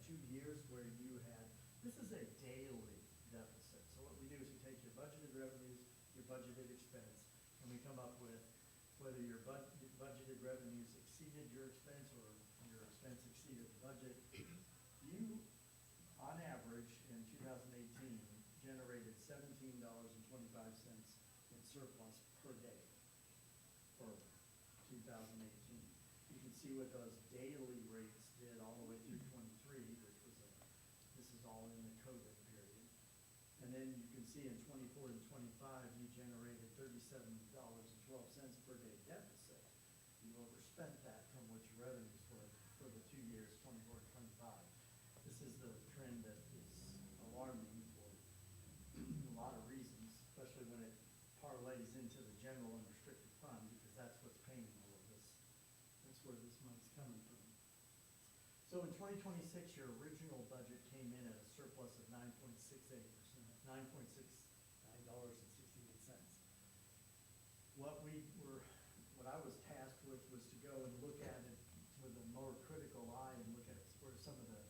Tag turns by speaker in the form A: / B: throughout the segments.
A: 2 years where you had, this is a daily deficit. So what we do is we take your budgeted revenues, your budgeted expense, and we come up with whether your budgeted revenues exceeded your expense or your expense exceeded the budget. You, on average, in 2018, generated $17.25 in surplus per day for 2018. You can see what those daily rates did all the way through 23, which was this is all in the COVID period. And then you can see in 24 and 25, you generated $37.12 per day deficit. You overspent that from what your revenues were for the 2 years, 24 and 25. This is the trend that is alarming for a lot of reasons, especially when it parlays into the general and restricted fund, because that's what's paying all of this. That's where this money's coming from. So in 2026, your original budget came in at a surplus of 9.68%, $9.68. What I was tasked with was to go and look at it with a more critical eye and look at where some of the,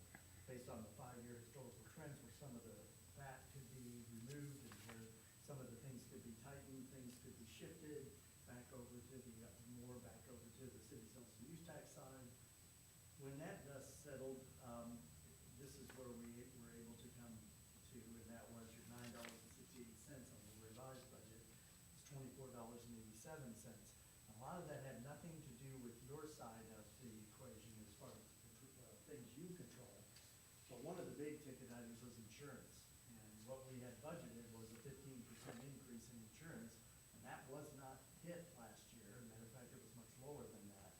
A: based on the 5-year historical trends, where some of the fat could be removed and where some of the things could be tightened, things could be shifted back over to the city sales and use tax side. When that dust settled, this is where we were able to come to, and that was your $9.68 on the revised budget. It's $24.87. A lot of that had nothing to do with your side of the equation as far as things you control. But one of the big ticket items was insurance. And what we had budgeted was a 15% increase in insurance, and that was not hit last year. As a matter of fact, it was much lower than that.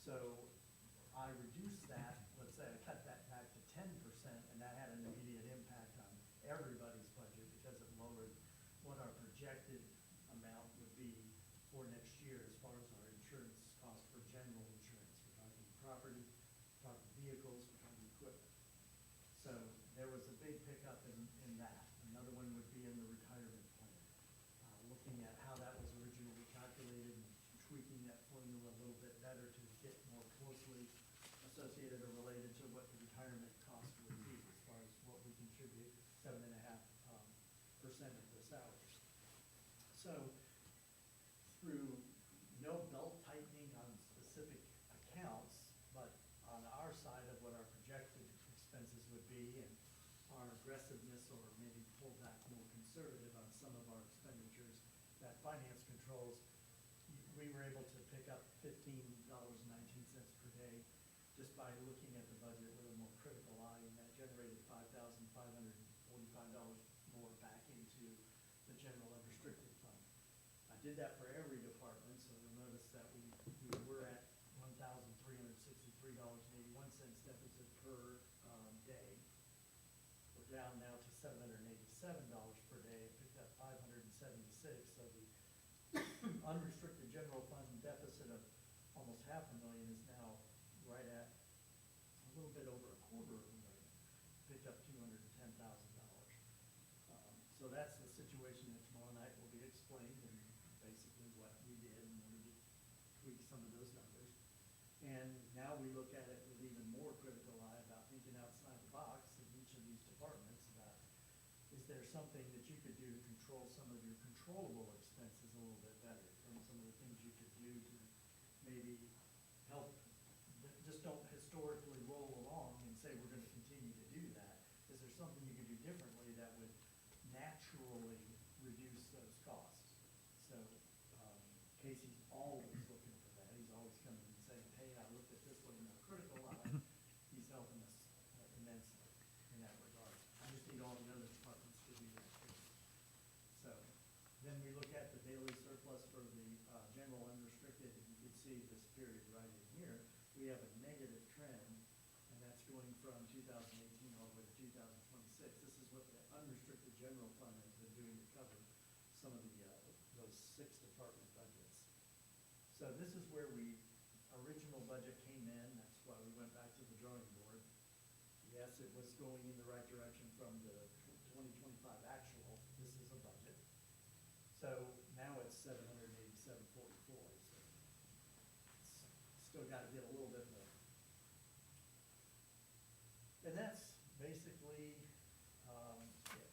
A: So I reduced that, let's say I cut that back to 10%, and that had an immediate impact on everybody's budget because it lowered what our projected amount would be for next year as far as our insurance cost for general insurance. We're talking property, we're talking vehicles, we're talking equipment. So there was a big pickup in that. Another one would be in the retirement plan. Looking at how that was originally calculated and tweaking that formula a little bit better to get more closely associated or related to what the retirement cost would be as far as what we contribute, 7.5% of the salaries. So through no belt tightening on specific accounts, but on our side of what our projected expenses would be and our aggressiveness or maybe pull back more conservative on some of our expenditures that finance controls, we were able to pick up $15.19 per day just by looking at the budget with a more critical eye, and that generated $5,545 more back into the general unrestricted fund. I did that for every department, so you'll notice that we were at $1,363.81 deficit per day. We're down now to $787 per day, and picked up $576. So the unrestricted general fund deficit of almost $500,000 is now right at a little bit over $250,000. Picked up $210,000. So that's the situation that tomorrow night will be explained and basically what we did and we did tweak some of those numbers. And now we look at it with even more critical eye about thinking outside the box in each of these departments about, is there something that you could do to control some of your controllable expenses a little bit better, from some of the things you could do to maybe help, just don't historically roll along and say we're going to continue to do that. Is there something you could do differently that would naturally reduce those costs? So Casey's always looking for that. He's always coming and saying, hey, I looked at this one in a critical eye. He's helping us immensely in that regard. I just need all the other departments to do that too. So then we look at the daily surplus for the general unrestricted, and you can see this period right in here. We have a negative trend, and that's going from 2018 all the way to 2026. This is what the unrestricted general fund has been doing to cover some of those 6 department budgets. So this is where original budget came in. That's why we went back to the drawing board. Yes, it was going in the right direction from the 2025 actual. This is a budget. So now it's 787.44. So it's still got to get a little bit more. And that's basically, yes,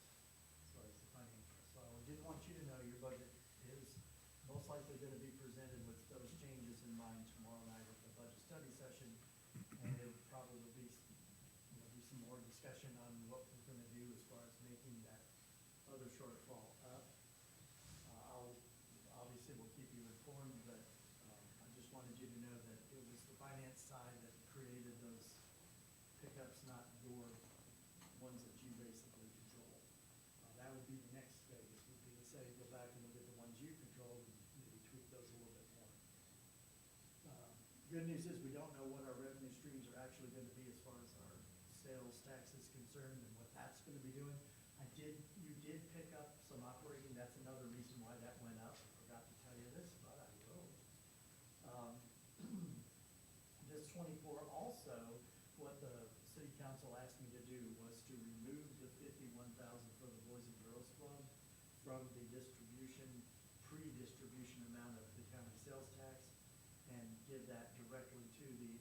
A: as far as the financial. So I did want you to know your budget is most likely gonna be presented with those changes in mind tomorrow night at the budget study session. And it'll probably be, be some more discussion on what we're gonna do as far as making that other shortfall up. Obviously, we'll keep you informed, but, I just wanted you to know that it was the finance side that created those pickups, not your ones that you basically control. That would be the next phase, would be to say, go back and look at the ones you control and maybe tweak those a little bit more. Good news is we don't know what our revenue streams are actually gonna be as far as our sales tax is concerned and what that's gonna be doing. You did pick up some operating, that's another reason why that went up. I forgot to tell you this, but I will. This 24 also, what the city council asked me to do was to remove the 51,000 for the Boys and Girls Club from the pre-distribution amount of the county sales tax and give that directly to the,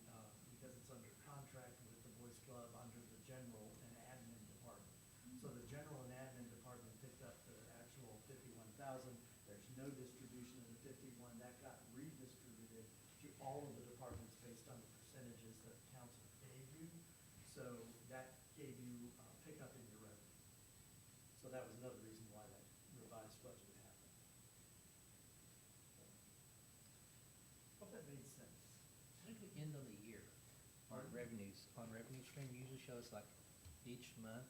A: because it's under contract with the Boys Club under the general and admin department. So the general and admin department picked up the actual 51,000. There's no distribution of the 51. That got redistributed to all of the departments based on the percentages that the council gave you. So that gave you a pickup in your revenue. So that was another reason why that revised budget happened. Hope that made sense.
B: How did we end on the year on revenues? On revenue stream usually shows like each month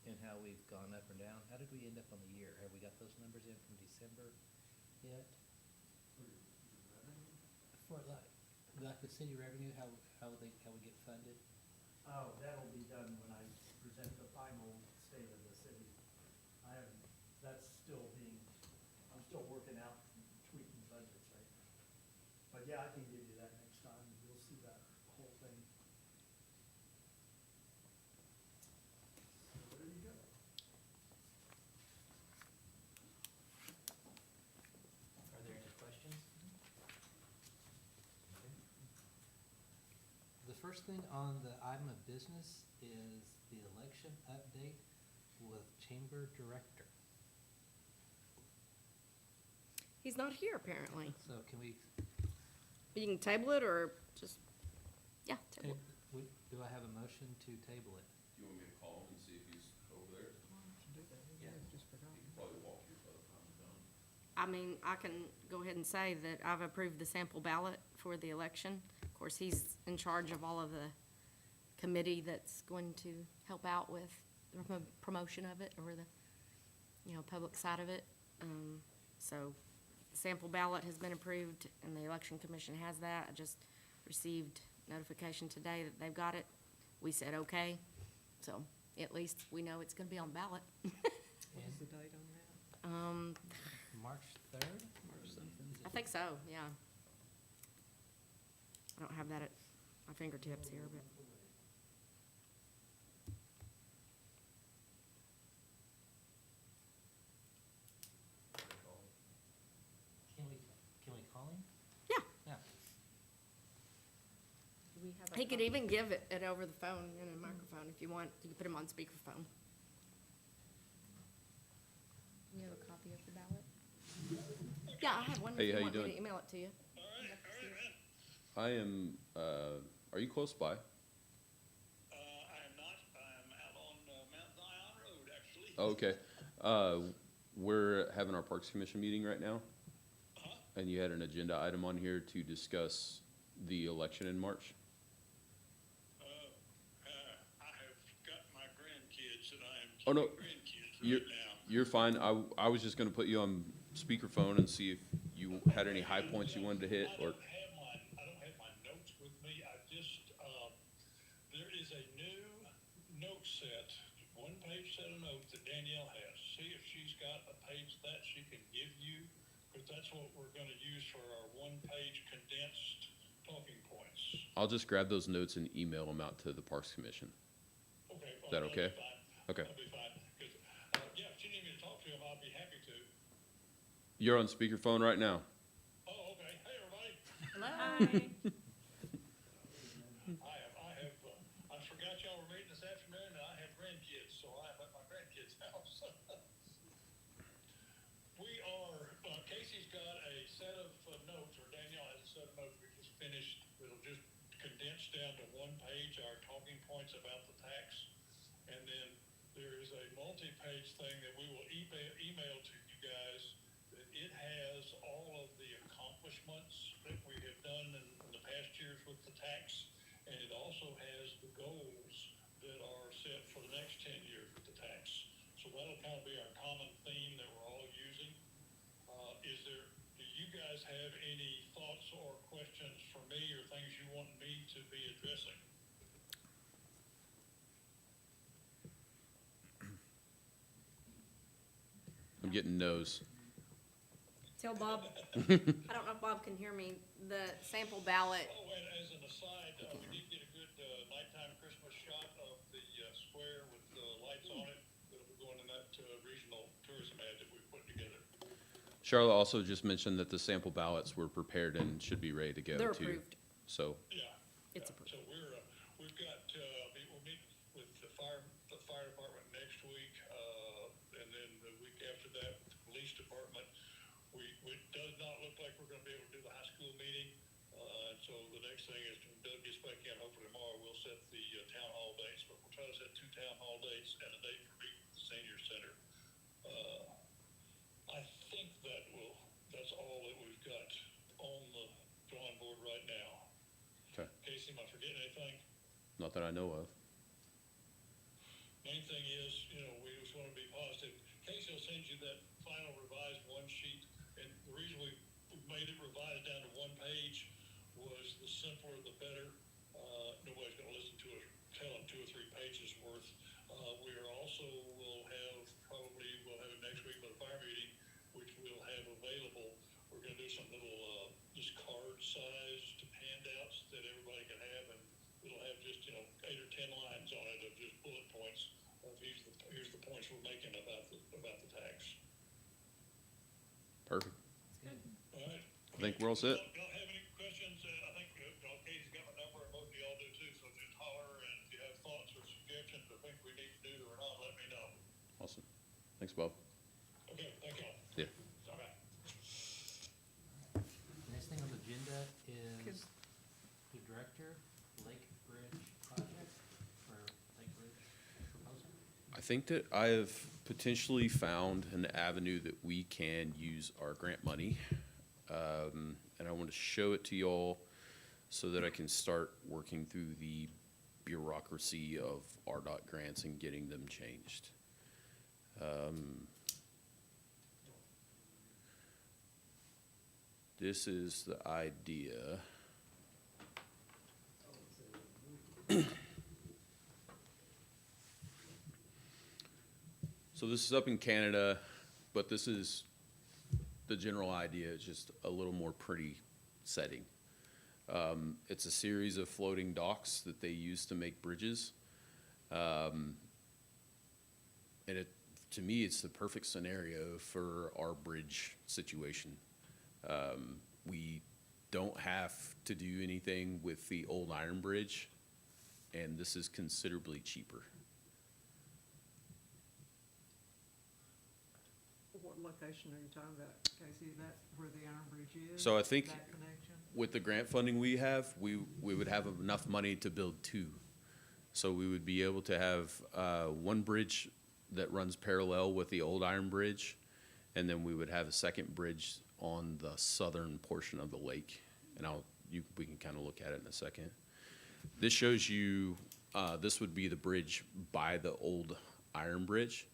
B: and how we've gone up or down. How did we end up on the year? Have we got those numbers in from December yet?
A: For your revenue?
B: For like the city revenue, how we get funded?
A: Oh, that'll be done when I present the final state of the city. That's still I'm still working out tweaking budgets right now. But yeah, I can give you that next time. You'll see that whole thing. So there you go.
B: Are there any questions? The first thing on the item of business is the election update with chamber director.
C: He's not here, apparently.
B: So can we,
C: You can table it or just, yeah, table it.
B: do I have a motion to table it?
D: Do you want me to call him and see if he's over there?
B: Yeah.
D: He can probably walk you by the time we're done.
C: I mean, I can go ahead and say that I've approved the sample ballot for the election. Of course, he's in charge of all of the committee that's going to help out with the promotion of it or the, public side of it. So the sample ballot has been approved and the election commission has that. I just received notification today that they've got it. We said, okay. So at least we know it's gonna be on ballot.
E: What is the date on that?
B: March 3rd?
E: March something.
C: I think so, yeah. I don't have that at my fingertips here, but.
B: Can we call him?
C: Yeah.
B: Yeah.
E: Do we have a
C: He could
E: copy?
C: even give it over the phone in a microphone if you want. You can put him on speakerphone.
E: Do we have a copy of the ballot?
C: Yeah, I have one.
D: Hey,
C: if
D: how you
C: want me
D: doing?
C: to email it to you.
D: I am, are you close by?
F: I am not. I'm out on Mount Zion Road, actually.
D: Oh, okay. We're having our Parks Commission meeting right now.
F: Uh-huh.
D: And you had an agenda item on here to discuss the election in March.
F: I have got my grandkids that I am
D: Oh, no.
F: keeping grandkids
D: You're,
F: right now.
D: you're fine. I was just gonna put you on speakerphone and see if you had any high points you wanted to hit, or,
F: I don't have my notes with me. I just, there is a new note set, one-page set of notes that Danielle has. See if she's got a page that she can give you, because that's what we're gonna use for our one-page condensed talking points.
D: I'll just grab those notes and email them out to the Parks Commission.
F: Okay.
D: Is that okay?
F: That'll be fine.
D: Okay.
F: That'll be fine. 'Cause, yeah, if you need me to talk to him, I'll be happy to.
D: You're on speakerphone right now.
F: Oh, okay. Hey, everybody.
E: Hello.
F: I forgot y'all were meeting this afternoon, and I have grandkids, so I'm at my grandkid's house. We are, Casey's got a set of notes, or Danielle has a set of notes we just finished. It'll just condense down to one page, our talking points about the tax. And then there is a multi-page thing that we will email to you guys. That it has all of the accomplishments that we have done in the past years with the tax. And it also has the goals that are set for the next 10 years with the tax. So that'll kind of be our common theme that we're all using. Do you guys have any thoughts or questions for me or things you want me to be addressing?
D: I'm getting no's.
C: Tell Bob, I don't know if Bob can hear me, the sample ballot,
F: Oh, and as an aside, we did get a good nighttime Christmas shot of the square with the lights on it. That'll be going in that regional tourism ad that we put together.
D: Charlotte also just mentioned that the sample ballots were prepared and should be ready to go
C: they're
D: too.
C: approved.
D: So,
F: Yeah.
C: It's
F: yeah.
C: approved.
F: So we've got, we'll meet with the fire department next week, and then the week after that, with the police department. It does not look like we're gonna be able to do the high school meeting, so the next thing is when Doug gets back in, hopefully tomorrow, we'll set the town hall dates, but we'll try to set 2 town hall dates and a date for meeting with the senior center. I think that's all that we've got on the drawing board right now.
D: okay,
F: Casey, am I forgetting anything?
D: not that I know of.
F: Main thing is, we just want to be positive. Casey will send you that final revised one sheet, and the reason we made it revised down to one page was the simpler the better. Nobody's going to listen to us tell them 2 or 3 pages worth. We are also we'll have it next week with a fire meeting, which we'll have available. We're going to do some little just card-sized handouts that everybody can have, and it'll have just 8 or 10 lines on it of just bullet points of here's the points we're making about the tax.
D: Perfect.
F: All right.
D: I think we're all set.
F: Y'all have any questions? I think Katie's got my number, and most of y'all do too. So just holler, and if you have thoughts or suggestions or think we need to do or not, let me know.
D: Awesome. Thanks, Bob.
F: Okay, thank y'all.
D: Yeah.
F: All right.
B: Next thing on the agenda is the director, Lake Bridge project, or Lake Bridge proposal.
D: I think that I have potentially found an avenue that we can use our grant money. And I want to show it to y'all so that I can start working through the bureaucracy of RDOT grants and getting them changed. This is the idea. So this is up in Canada, but this is, the general idea is just a little more pretty setting. It's a series of floating docks that they use to make bridges. And to me, it's the perfect scenario for our bridge situation. We don't have to do anything with the old iron bridge, and this is considerably cheaper.
G: What location are you talking about, Casey? Is that where the Iron Bridge is?
D: So I think
G: That connection?
D: with the grant funding we have, we would have enough money to build 2. So we would be able to have one bridge that runs parallel with the old iron bridge, and then we would have a second bridge on the southern portion of the lake. And we can kind of look at it in a second. This shows you, this would be the bridge by the old iron bridge.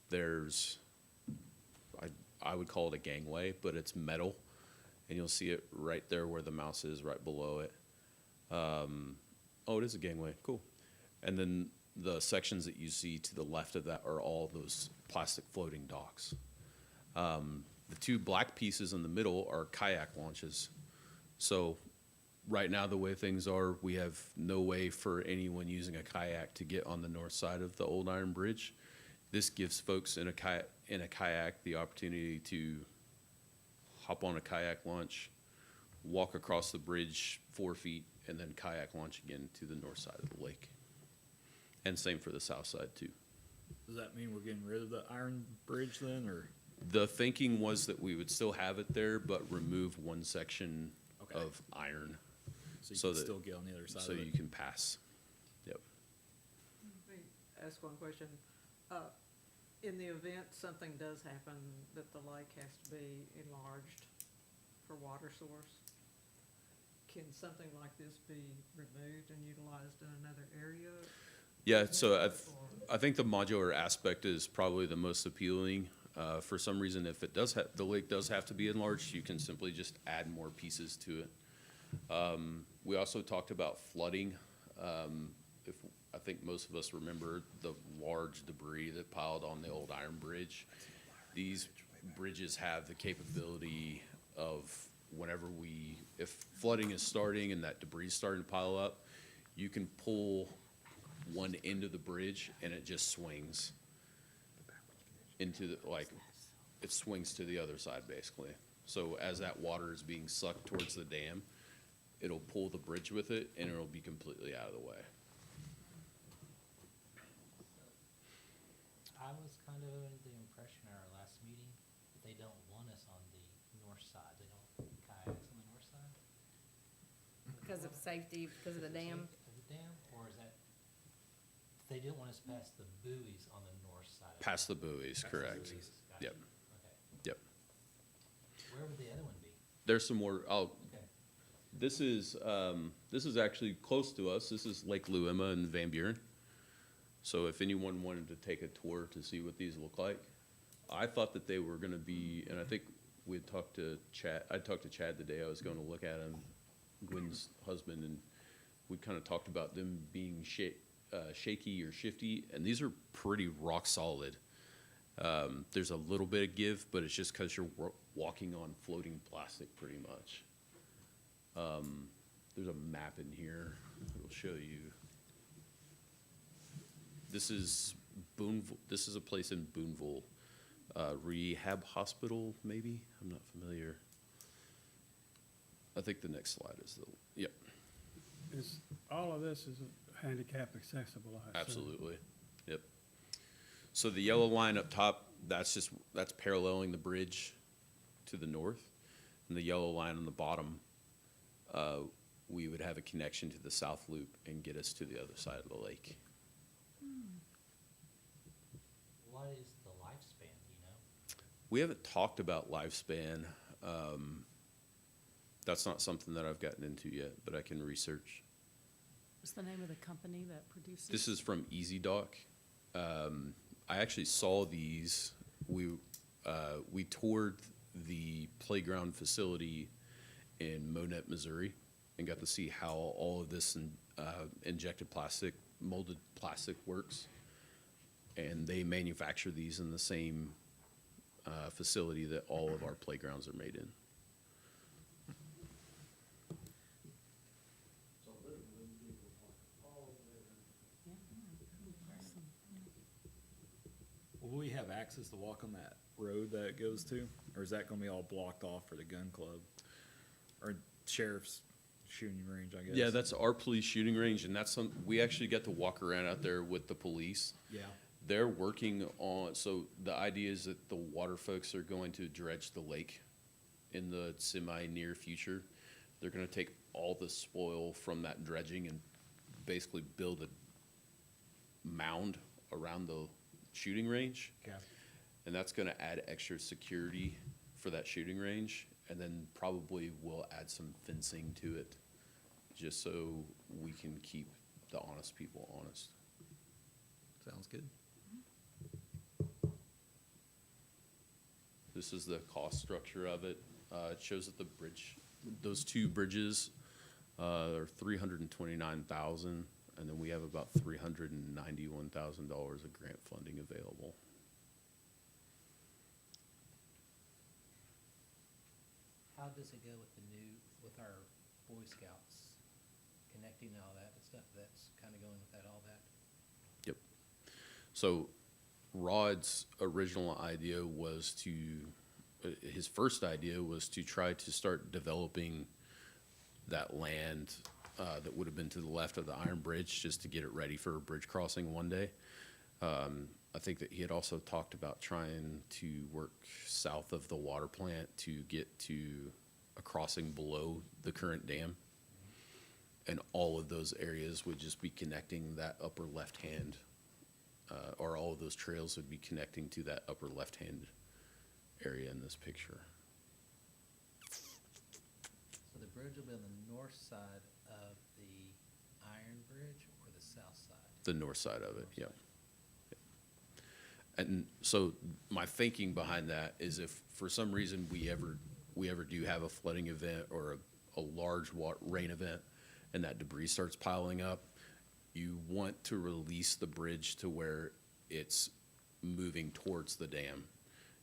D: There's, I would call it a gangway, but it's metal, and you'll see it right there where the mouse is, right below it. Oh, it is a gangway, cool. And then the sections that you see to the left of that are all those plastic floating docks. The 2 black pieces in the middle are kayak launches. So right now, the way things are, we have no way for anyone using a kayak to get on the north side of the old iron bridge. This gives folks in a kayak the opportunity to hop on a kayak launch, walk across the bridge 4 feet, and then kayak launch again to the north side of the lake. And same for the south side too.
H: Does that mean we're getting rid of the iron bridge then, or?
D: The thinking was that we would still have it there, but remove one section
H: Okay.
D: of iron
H: So you
D: so
H: can
D: that-
H: still get on the other side
D: so
H: of
D: you
H: it?
D: can pass. Yep.
G: Let me ask one question. In the event something does happen that the lake has to be enlarged for water source, can something like this be removed and utilized in another area?
D: Yeah, so
G: Or-
D: I think the modular aspect is probably the most appealing. For some reason, if it does the lake does have to be enlarged, you can simply just add more pieces to it. We also talked about flooding. I think most of us remember the large debris that piled on the old iron bridge. These bridges have the capability of if flooding is starting and that debris is starting to pile up, you can pull one end of the bridge and it just swings into it swings to the other side basically. So as that water is being sucked towards the dam, it'll pull the bridge with it and it'll be completely out of the way.
B: I was kind of under the impression at our last meeting that they don't want us on the north side. They don't kayaks on the north side?
C: Because of safety, because of the dam?
B: Of the dam, or is that, they didn't want us past the buoys on the north side? of
D: Past the
B: it?
D: buoys,
B: Past the
D: correct.
B: buoys. Gotcha.
D: Yep.
B: Okay.
D: Yep.
B: Where would the other one be?
D: There's some more,
B: Okay.
D: this is actually close to us. This is Lake Luema in Van Buren. So if anyone wanted to take a tour to see what these look like, I thought that they were gonna be, and I think we had talked to Chad, I talked to Chad the day I was going to look at him, Gwen's husband, and we kind of talked about them being shaky or shifty, and these are pretty rock solid. There's a little bit of give, but it's just because you're walking on floating plastic pretty much. There's a map in here that'll show you. This is Boonville. This is a place in Boonville, rehab hospital. Maybe I'm not familiar. I think the next slide is yep,
I: Is, all of this is handicap accessible, I assume?
D: absolutely, yep. So the yellow line up top, that's paralleling the bridge to the north, and the yellow line on the bottom, we would have a connection to the south loop and get us to the other side of the lake.
B: What is the lifespan, do you know?
D: We haven't talked about lifespan. That's not something that I've gotten into yet, but I can research.
E: What's the name of the company that produces?
D: This is from Easy Dock. I actually saw these. We toured the playground facility in Monette, Missouri, and got to see how all of this injected plastic, molded plastic works. And they manufacture these in the same facility that all of our playgrounds are made in.
A: So literally, we would walk all the way around.
H: Will we have access to walk on that road that it goes to, or is that gonna be all blocked off for the gun club? Or sheriff's shooting range, I guess?
D: Yeah, that's our police shooting range, and we actually get to walk around out there with the police.
H: Yeah,
D: They're working on, so the idea is that the water folks are going to dredge the lake in the semi-near future. They're gonna take all the spoil from that dredging and basically build a mound around the shooting range.
H: okay.
D: And that's gonna add extra security for that shooting range, and then probably we'll add some fencing to it, just so we can keep the honest people honest.
H: Sounds good.
D: This is the cost structure of it. It shows that those two bridges, are $329,000, and then we have about $391,000 of grant funding available.
B: How does it go with our Boy Scouts, connecting all that stuff, that's kind of going with all that?
D: Yep. So Rod's original idea was his first idea was to try to start developing that land that would have been to the left of the iron bridge, just to get it ready for a bridge crossing one day. I think that he had also talked about trying to work south of the water plant to get to a crossing below the current dam. And all of those areas would just be connecting that upper left-hand, or all of those trails would be connecting to that upper left-hand area in this picture.
B: So the bridge will be on the north side of the iron bridge or the south side?
D: The north side of it,
B: North
D: yeah.
B: side.
D: And so my thinking behind that is if for some reason we ever do have a flooding event or a large rain event and that debris starts piling up, you want to release the bridge to where it's moving towards the dam.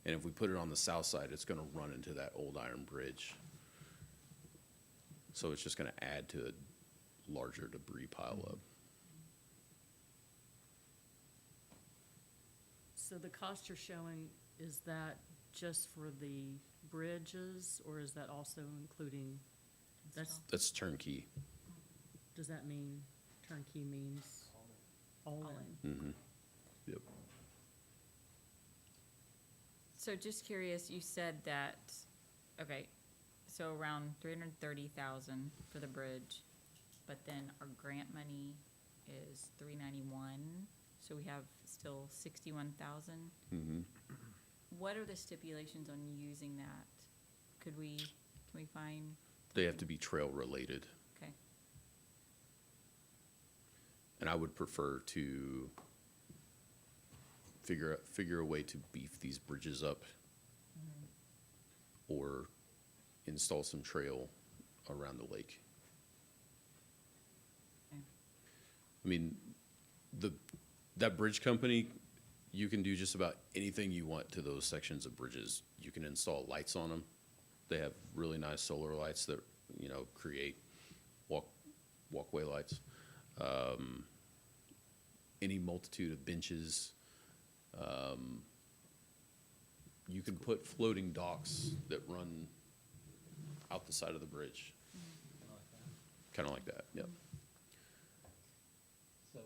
D: And if we put it on the south side, it's gonna run into that old iron bridge. So it's just gonna add to a larger debris pile up.
E: So the cost you're showing, is that just for the bridges, or is that also including,
D: That's turnkey.
E: does that mean turnkey means all in?
D: Mm-hmm. Yep.
J: So just curious, you said that, okay, so around 330,000 for the bridge, but then our grant money is 391, so we have still 61,000.
D: Mm-hmm.
J: What are the stipulations on using that? Can we find?
D: They have to be trail related.
J: Okay,
D: And I would prefer to figure a way to beef these bridges up or install some trail around the lake.
J: Okay.
D: I mean, that bridge company, you can do just about anything you want to those sections of bridges. You can install lights on them. They have really nice solar lights that, create walkway lights. Any multitude of benches. You can put floating docks that run out the side of the bridge,
B: Kinda like that.
D: kind of like that, yep.
B: So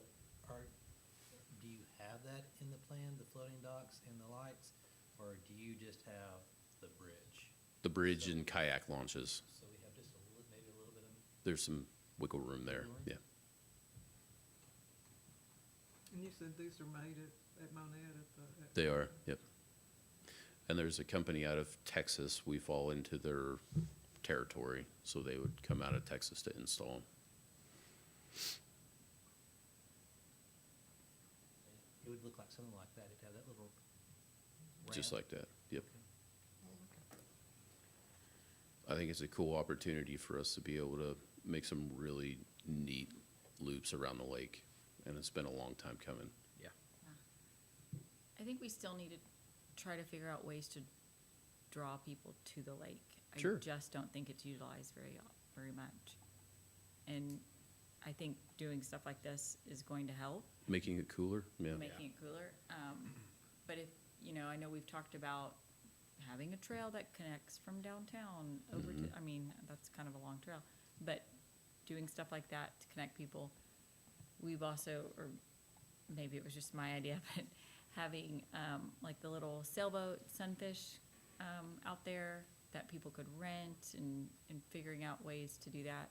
B: do you have that in the plan, the floating docks and the lights, or do you just have the bridge?
D: The bridge and kayak launches,
B: So we have just maybe a little bit of,
D: there's some wiggle room there,
B: Wiggle room?
D: yeah.
G: And you said these are made at Monette at the.
D: They are, yep. And there's a company out of Texas, we fall into their territory, so they would come out of Texas to install them.
B: it would look like something like that, it'd have that little
D: Just
B: ramp.
D: like that, yep. I think it's a cool opportunity for us to be able to make some really neat loops around the lake, and it's been a long time coming.
J: I think we still need to try to figure out ways to draw people to the lake.
D: Sure.
J: I just don't think it's utilized very much. And I think doing stuff like this is going to help.
D: Making it cooler, yeah.
J: Making it cooler. But if, I know we've talked about having a trail that connects from downtown over to, that's kind of a long trail. But doing stuff like that to connect people, we've also, or maybe it was just my idea, but having, like the little sailboat, sunfish, out there that people could rent and figuring out ways to do that.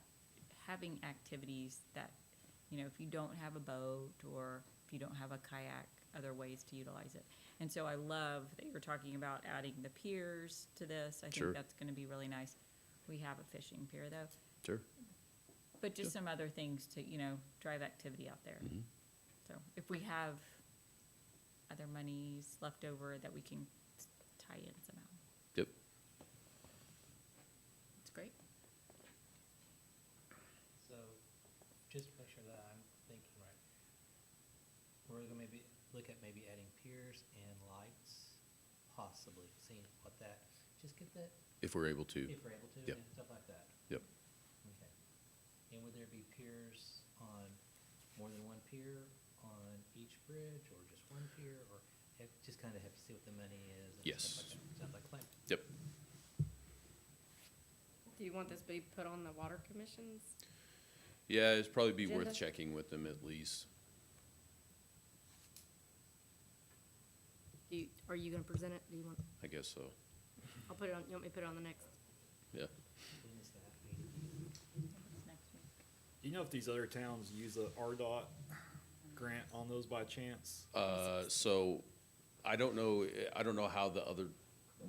J: Having activities that, if you don't have a boat or if you don't have a kayak, other ways to utilize it. And so I love that you're talking about adding the piers to this. I
D: Sure.
J: think that's gonna be really nice. We have a fishing pier though,
D: Sure.
J: but just some other things to, drive activity out there.
D: Mhm.
J: So if we have other monies left over that we can tie in somehow,
D: Yep.
J: it's great.
B: So, just to make sure that I'm thinking right, we're gonna maybe look at maybe adding piers and lights, possibly, seeing what that, just get that,
D: If we're able to,
B: if we're able to,
D: Yep.
B: and stuff like that.
D: yep.
B: Okay. And would there be piers on, more than one pier on each bridge, or just one pier, or just kind of have to see what the money is? And
D: Yes.
B: stuff like that? Sounds like a plan.
D: Yep.
C: Do you want this to be put on the water commission's
D: Yeah, it'd probably be worth
C: Agenda?
D: checking with them at least.
C: Are you gonna present it? Do you want,
D: I guess so.
C: I'll put it on, you want me to put it on the next?
D: Yeah.
B: When is that meeting?
J: It's next week.
H: Do you know if these other towns use the RDOT grant on those by chance?
D: So I don't know how the other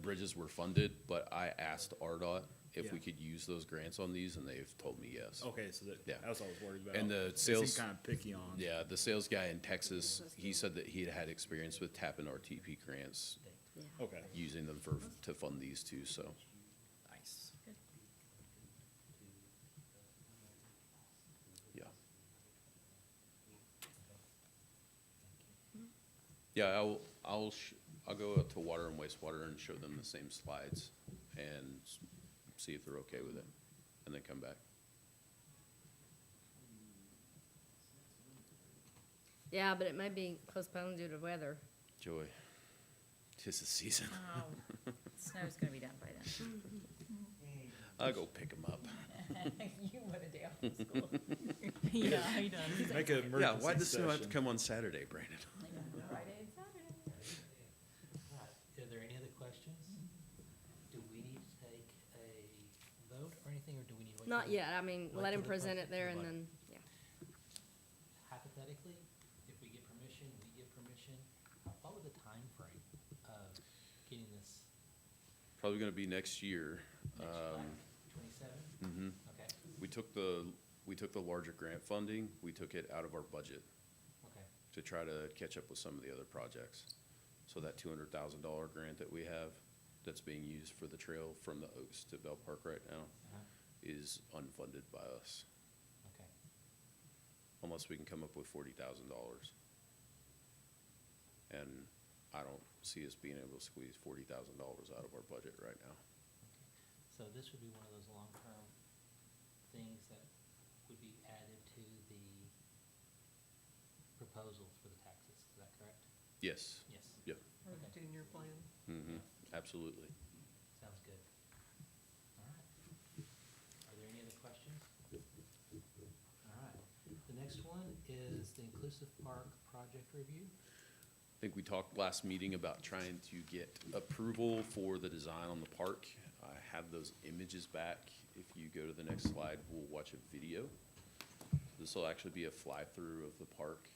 D: bridges were funded, but I asked RDOT if we
H: Yeah.
D: could use those grants on these, and they've told me yes.
H: Okay, so
D: Yeah.
H: that's what I was worried about.
D: And the
H: They seem
D: sales-
H: kind of picky on.
D: Yeah, the sales guy in Texas, he said that he had experience with tapping RTP grants,
C: Yeah.
H: Okay,
D: using them to fund these too, so.
H: nice.
D: Yeah. Yeah, I'll go out to water and wastewater and show them the same slides and see if they're okay with it, and then come back.
C: Yeah, but it may be postponed due to weather.
D: Joy, 'tis the season.
J: Oh, snow's gonna be done by then.
D: I'll go pick them up.
J: You want a day off from school. Yeah, he does.
H: Make an emergency
D: Yeah, why'd the snow have to
H: session.
D: come on Saturday, Brandon?
J: Friday and Saturday.
B: Right, are there any other questions? Do we need to take a vote or anything, or do we need to wait?
C: Not
B: for-
C: yet, I mean,
B: wait
C: let
B: for
C: him
B: the
C: present it
B: budget
C: there
B: to
C: and
B: vote?
C: then, yeah.
B: Hypothetically, if we get permission, we get permission, what would the time frame of getting this
D: Probably gonna be next year.
B: next July, 27?
D: Mhm.
B: Okay,
D: We took the larger grant funding, we took it out of our budget
B: okay,
D: to try to catch up with some of the other projects. So that $200,000 grant that we have, that's being used for the trail from the Oaks to Bell Park right now,
B: uh-huh,
D: is unfunded by us,
B: okay.
D: unless we can come up with $40,000. And I don't see us being able to squeeze $40,000 out of our budget right now.
B: So this would be one of those long-term things that would be added to the proposals for the taxes, is that correct?
D: Yes,
B: Yes.
D: yep,
G: Or
B: Okay.
G: 10-year plan.
D: absolutely.
B: Sounds good. All right. Are there any other questions? All right. The next one is the Inclusive Park Project Review.
D: I think we talked last meeting about trying to get approval for the design on the park. I have those images back. If you go to the next slide, we'll watch a video. This will actually be a fly-through of the park.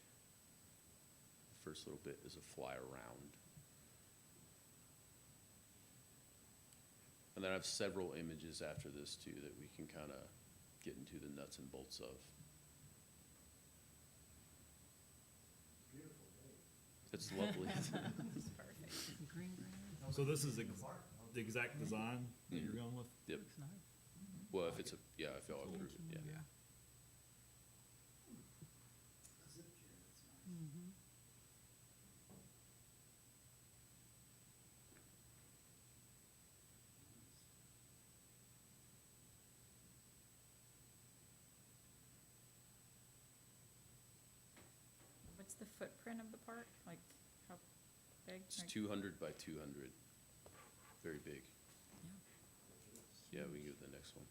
D: The first little bit is a fly-around. And then I have several images after this too that we can kind of get into the nuts and bolts of. It's lovely.
J: It's perfect.
H: So this is the exact design that you're going with?
D: Yep. Well, if it's if y'all approve it, yeah.
J: What's the footprint of the park? Like, how big?
D: It's
J: Like-
D: 200 by 200, very big. Yeah, we can go to the next one.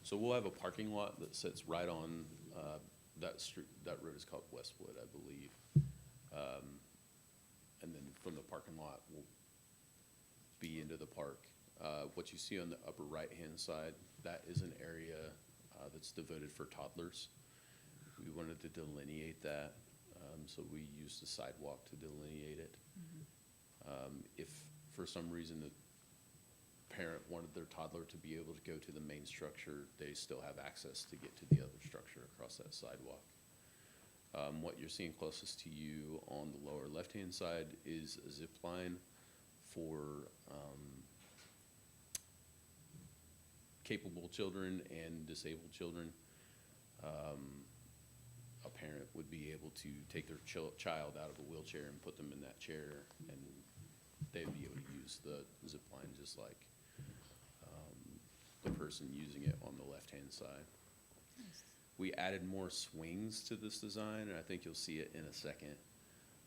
D: So we'll have a parking lot that sits right on, that street, that road is called Westwood, I believe. And then from the parking lot, we'll be into the park. What you see on the upper right-hand side, that is an area, that's devoted for toddlers. We wanted to delineate that, so we used the sidewalk to delineate it. If for some reason the parent wanted their toddler to be able to go to the main structure, they still have access to get to the other structure across that sidewalk. What you're seeing closest to you on the lower left-hand side is a zip line for capable children and disabled children. A parent would be able to take their child out of a wheelchair and put them in that chair, and they'd be able to use the zip line just like the person using it on the left-hand side. We added more swings to this design, and I think you'll see it in a second.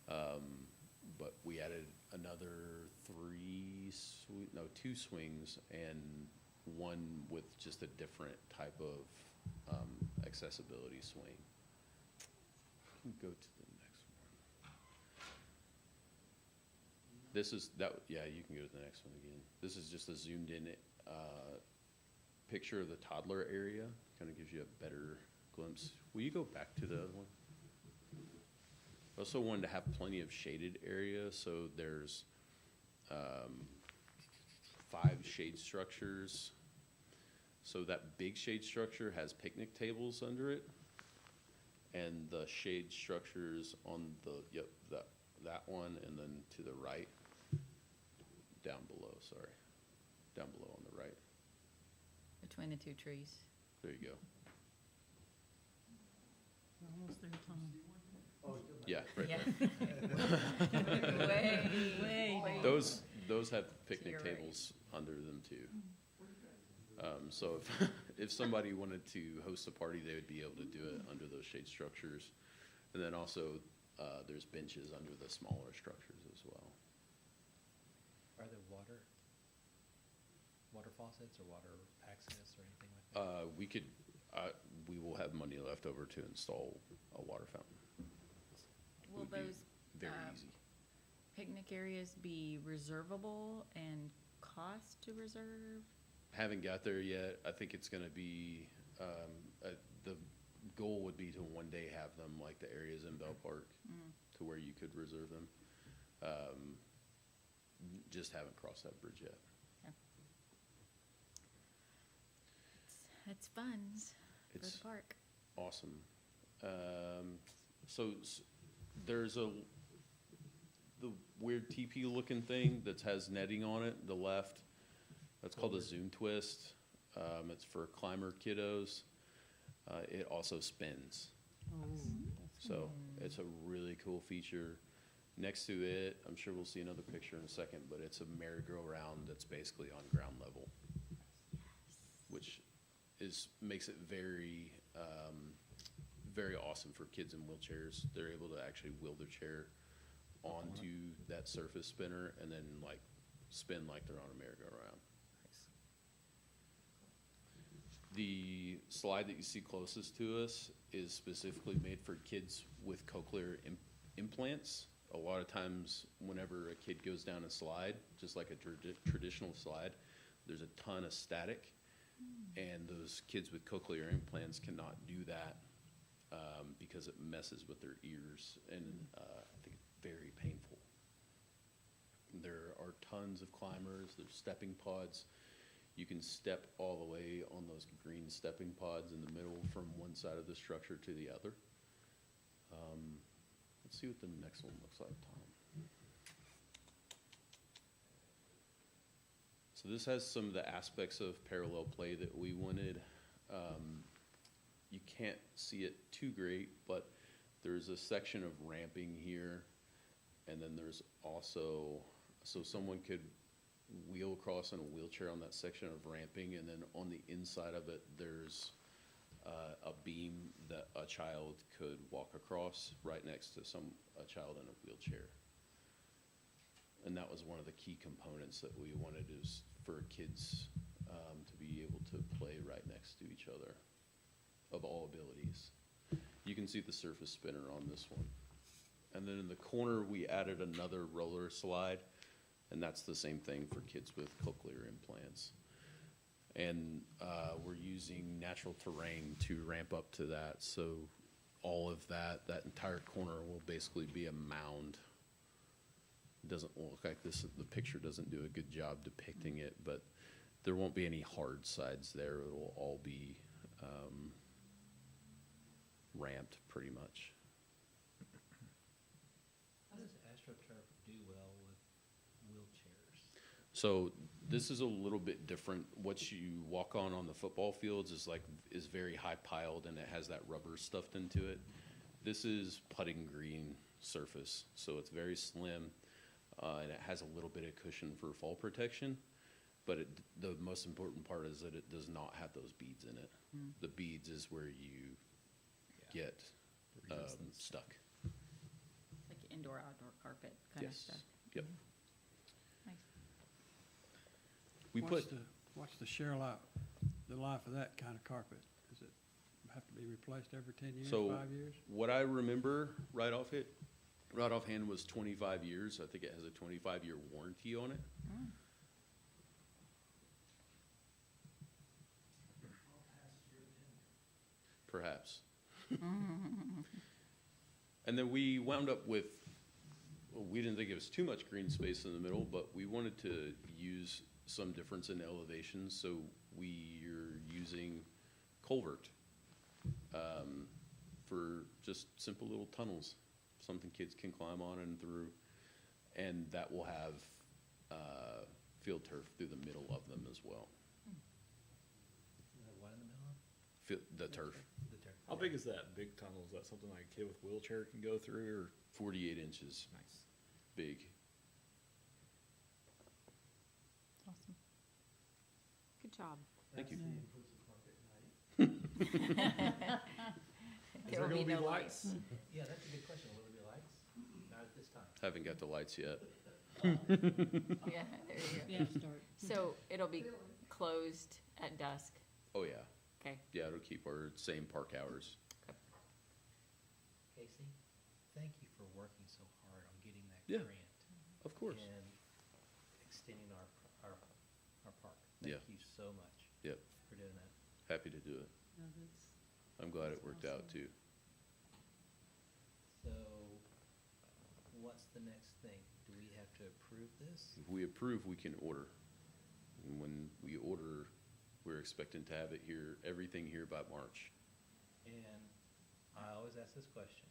D: But we added another two swings and one with just a different type of accessibility swing. Can go to the next one. This is that. Yeah, you can go to the next one again. This is just a zoomed in picture of the toddler area. Kind of gives you a better glimpse. Will you go back to the other one? I also wanted to have plenty of shaded area, so there's 5 shade structures. So that big shade structure has picnic tables under it, and the shade structures on that one, and then to the right, down below on the right.
J: Between the two trees.
D: There you go.
E: We're almost there, Tom.
D: Yeah, right
J: Yeah.
D: there.
J: Way.
D: Those have picnic
J: your right.
D: tables under them too. So if somebody wanted to host a party, they would be able to do it under those shade structures. And then also, there's benches under the smaller structures as well.
B: Are there water faucets or water access or anything like that?
D: We will have money left over to install a water fountain.
J: Will
D: Would be
J: those
D: very easy.
J: picnic areas be reservable and cost to reserve?
D: Haven't got there yet. I think it's going to be the goal would be to one day have them like the areas in Bell Park, to where you could reserve them. Just haven't crossed that bridge yet.
J: Okay. It's fun for
D: It's
J: the park.
D: awesome. So there's the weird teepee looking thing that has netting on it, the left. That's called a Zoom Twist. It's for climber kiddos. It also spins. So it's a really cool feature. Next to it, I'm sure we'll see another picture in a second, but it's a merry-go-round that's basically on ground level, which makes it very, very awesome for kids in wheelchairs. They're able to actually wheel their chair onto that surface spinner and then like spin like they're on a merry-go-round. The slide that you see closest to us is specifically made for kids with cochlear implants. A lot of times whenever a kid goes down a slide, just like a traditional slide, there's a ton of static, and those kids with cochlear implants cannot do that because it messes with their ears, and I think it's very painful. There are tons of climbers. There's stepping pods. You can step all the way on those green stepping pods in the middle from one side of the structure to the other. Let's see what the next one looks like, Tom. So this has some of the aspects of parallel play that we wanted. You can't see it too great, but there's a section of ramping here, and then there's also, so someone could wheel across in a wheelchair on that section of ramping, and then on the inside of it, there's a beam that a child could walk across right next to a child in a wheelchair. And that was one of the key components that we wanted, is for kids to be able to play right next to each other of all abilities. You can see the surface spinner on this one. And then in the corner, we added another roller slide, and that's the same thing for kids with cochlear implants. And we're using natural terrain to ramp up to that. So all of that entire corner will basically be a mound. It doesn't look like this, the picture doesn't do a good job depicting it, but there won't be any hard sides there. It will all be ramped pretty much.
B: How does AstroTurf do well with wheelchairs?
D: So this is a little bit different. What you walk on the football fields is very high piled, and it has that rubber stuffed into it. This is putting green surface, so it's very slim, and it has a little bit of cushion for fall protection. But the most important part is that it does not have those beads in it. The beads is where you get stuck.
J: Like indoor-outdoor carpet kind of
D: Yes.
J: stuff.
D: Yep.
J: Nice.
D: We
I: What's
D: put.
I: What's the the life of that kind of carpet? Does it have to be replaced every 10 years,
D: So
I: 5 years?
D: what I remember right offhand was 25 years. I think it has a 25-year warranty on it. Perhaps. And then we wound up with, well, we didn't think it was too much green space in the middle, but we wanted to use some difference in elevation, so we're using culvert for just simple little tunnels, something kids can climb on and through, and that will have field turf through the middle of them as well.
B: What in the middle?
D: The turf,
B: The turf.
H: How big is that big tunnel? Is that something like a kid with wheelchair can go through, or?
D: 48 inches
H: Nice.
D: big.
J: Awesome. Good job.
D: Thank you.
J: There will be no lights.
B: Yeah, that's a good question. Will there be lights? Not at this time.
D: Haven't got the lights yet.
C: Yeah, there you go.
E: Yeah, start.
C: So it'll be closed at dusk,
D: Oh, yeah.
C: okay?
D: Yeah, it'll keep our same park hours.
B: Casey, thank you for working so hard on getting that
D: Yeah.
B: grant.
D: Of course.
B: And extending our park.
D: Yeah.
B: Thank you so much
D: Yep.
B: for doing that.
D: Happy to do it.
E: No, that's,
D: I'm glad it
E: That's
D: worked out
E: awesome.
D: too.
B: So what's the next thing? Do we have to approve this?
D: If we approve, we can order. And when we order, we're expecting to have it here, everything here by March,
B: And I always ask this question.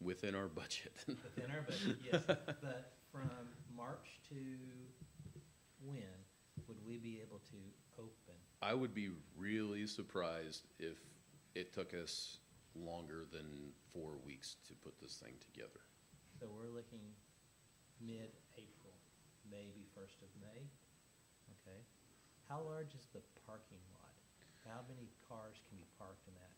D: within our budget.
B: Within our budget, yes, but from March to when would we be able to open?
D: I would be really surprised if it took us longer than 4 weeks to put this thing together.
B: So we're looking mid-April, maybe 1st of May, okay? How large is the parking lot? How many cars can be parked in that?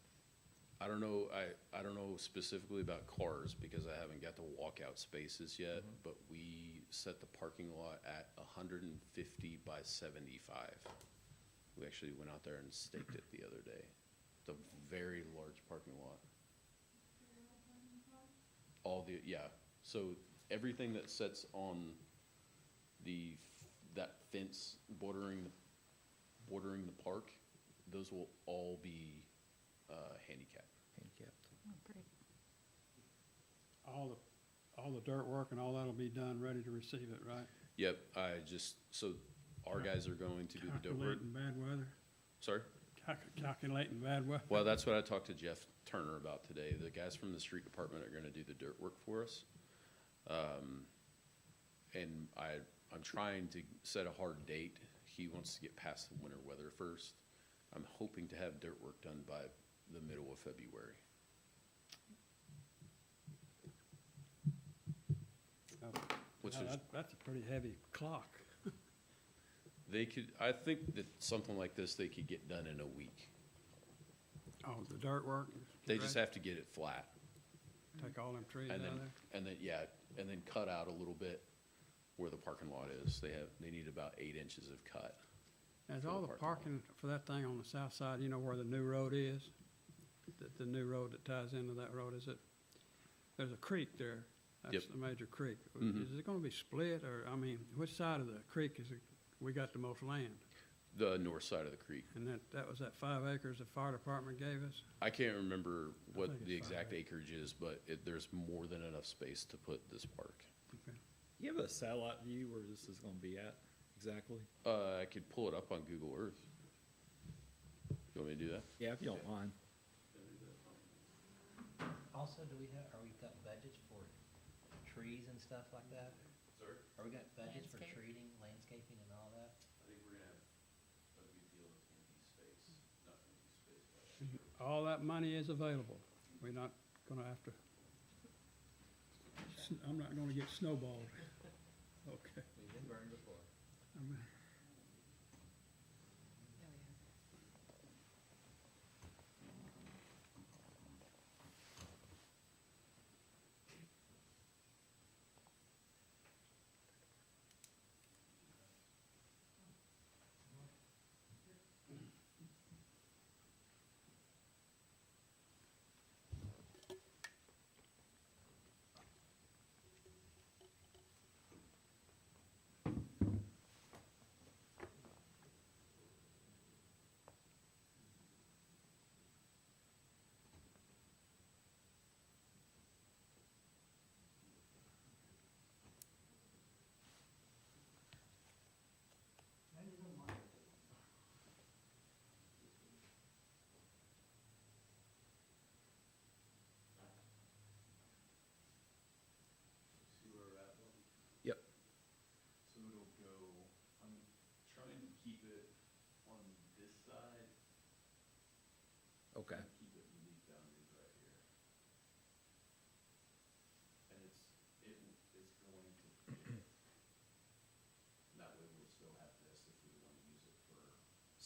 D: I don't know, I don't know specifically about cars because I haven't got the walkout spaces yet,
B: Mhm.
D: but we set the parking lot at 150 by 75. We actually went out there and staked it the other day. It's a very large parking lot. Yeah, so everything that sits on that fence bordering the park, those will all be handicapped.
B: Handicapped.
J: Oh, great.
I: All the dirt work and all that'll be done, ready to receive it, right?
D: Yep, so our guys are going to do the dirt work.
I: Calculating bad weather,
D: Sorry?
I: calculating bad weather.
D: Well, that's what I talked to Jeff Turner about today. The guys from the street department are gonna do the dirt work for us. And I'm trying to set a hard date. He wants to get past the winter weather first. I'm hoping to have dirt work done by the middle of February. Which
I: Now,
D: is,
I: That's a pretty heavy clock.
D: I think that something like this, they could get done in a week.
I: Oh, the dirt work?
D: They just have to get it flat.
I: Take all them trees out
D: And
I: of
D: then,
I: there?
D: and then cut out a little bit where the parking lot is. They need about 8 inches of cut.
I: Is
D: for
I: all
D: the
I: the
D: parking
I: parking for that thing on the south side, you know where the new road is? The new road that ties into that road, there's a creek there. That's
D: Yep.
I: the major creek.
D: Mhm.
I: Is it gonna be split, or, I mean, which side of the creek we got the most land?
D: The north side of the creek.
I: And that was that 5 acres the fire department gave us?
D: I can't remember what
I: think
D: the
I: it's 5
D: exact
I: acres.
D: acreage is, but there's more than enough space to put this park.
I: Okay.
H: You have a satellite view where this is gonna be at, exactly?
D: I could pull it up on Google Earth. You want me to do that?
H: Yeah, if you don't mind.
B: Also, are we got budgets for trees and stuff like that?
D: Sorry?
B: Are we got budgets for
J: Landscape.
B: treating, landscaping and all that?
D: I think we're gonna have a good deal of empty space, not empty space, but.
I: All that money is available. We're not gonna have to, I'm not gonna get snowballed. Okay.
B: We've been burned before.
I: I'm-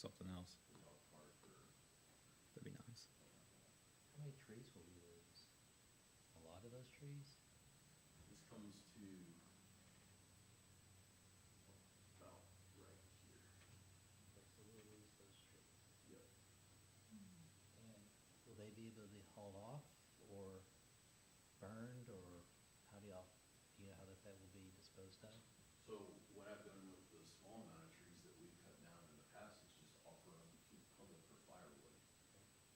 H: something else. That'd be nice.
B: How many trees will we lose? A lot of those trees?
D: This comes to about right here.
B: Okay, so we'll lose those trees.
D: Yep.
B: And will they be able to be hauled off or burned, or how do y'all, do you know how that will be disposed of?
D: So what I've done with the small amount of trees that we've cut down in the past is just offer them to the public for firewood.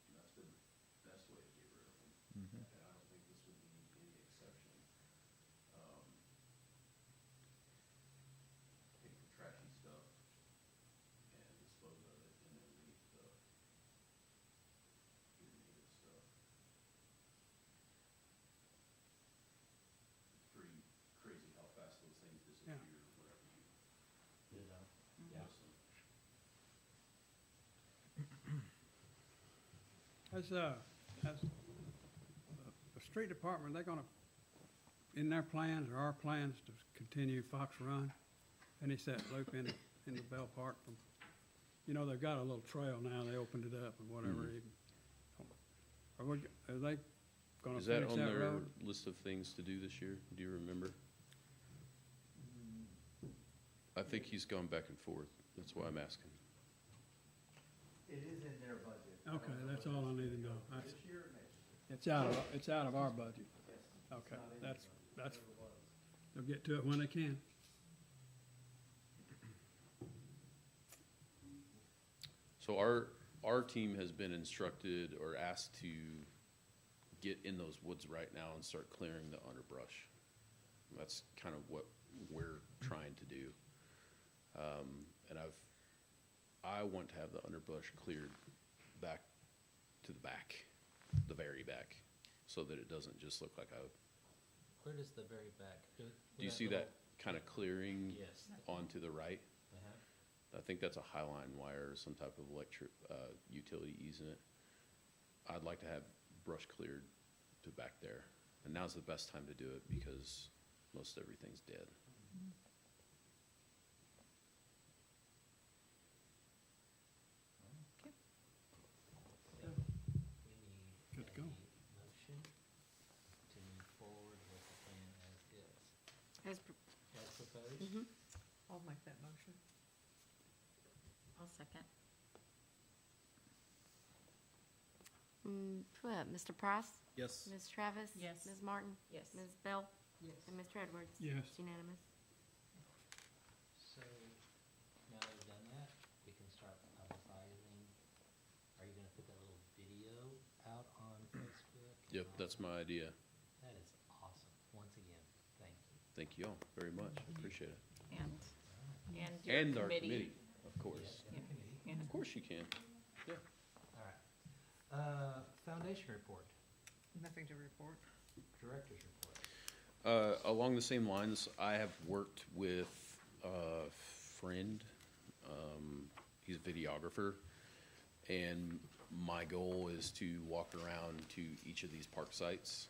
D: And that's been the best way to get rid of them.
H: Mhm.
D: And I don't think this would be any exception. Take the trashy stuff and dispose of it, and then leave the native stuff. It's pretty crazy how fast those things disappear whenever you
B: You know?
J: Mm-hmm.
D: lose them.
I: Has the street department, they're gonna, in their plans or our plans to continue Fox Run, finish that loop in the Bell Park from, you know, they've got a little trail now, they opened it up and whatever. Are they gonna
D: Is that
I: finish
D: on
I: that
D: their
I: road?
D: list of things to do this year? Do you remember? I think he's gone back and forth. That's why I'm asking.
A: It is in their budget.
I: Okay, that's all I need to know.
A: This year or next year?
I: It's out of our budget.
A: Yes. It's
I: Okay,
A: not in their
I: that's,
A: budget. Never was.
I: they'll get to it when they can.
D: So our team has been instructed or asked to get in those woods right now and start clearing the underbrush. That's kind of what we're trying to do. And I want to have the underbrush cleared back to the very back, so that it doesn't just look like a,
B: Where does the very back?
D: do you see that kind of clearing
B: Yes.
D: onto the right?
B: Uh-huh.
D: I think that's a highline wire or some type of electric, utility easement. I'd like to have brush cleared to back there. And now's the best time to do it because most everything's dead.
J: Okay.
B: We need
I: Good to go.
B: a motion to move forward with the plan as is. As proposed?
C: Mhm.
G: I'll make that motion.
J: I'll second.
C: Mr. Price?
H: Yes.
C: Ms. Travis?
J: Yes.
C: Ms. Martin?
J: Yes.
C: Ms. Bell?
G: Yes.
C: And Mr. Edwards?
I: Yes.
C: It's unanimous.
B: So, now that we've done that, we can start publicizing. Are you gonna put that little video out on Facebook? and
D: Yep,
B: all
D: that's
B: that?
D: my idea.
B: That is awesome. Once again, thank you.
D: Thank you all very much. I appreciate it.
J: And your
D: And our
J: committee.
D: committee, of course.
B: Yes, and the committee.
J: And
D: Of course you can. Yeah.
B: All right. Foundation report,
G: Nothing to report.
B: director's report.
D: Along the same lines, I have worked with a friend. He's a videographer. And my goal is to walk around to each of these park sites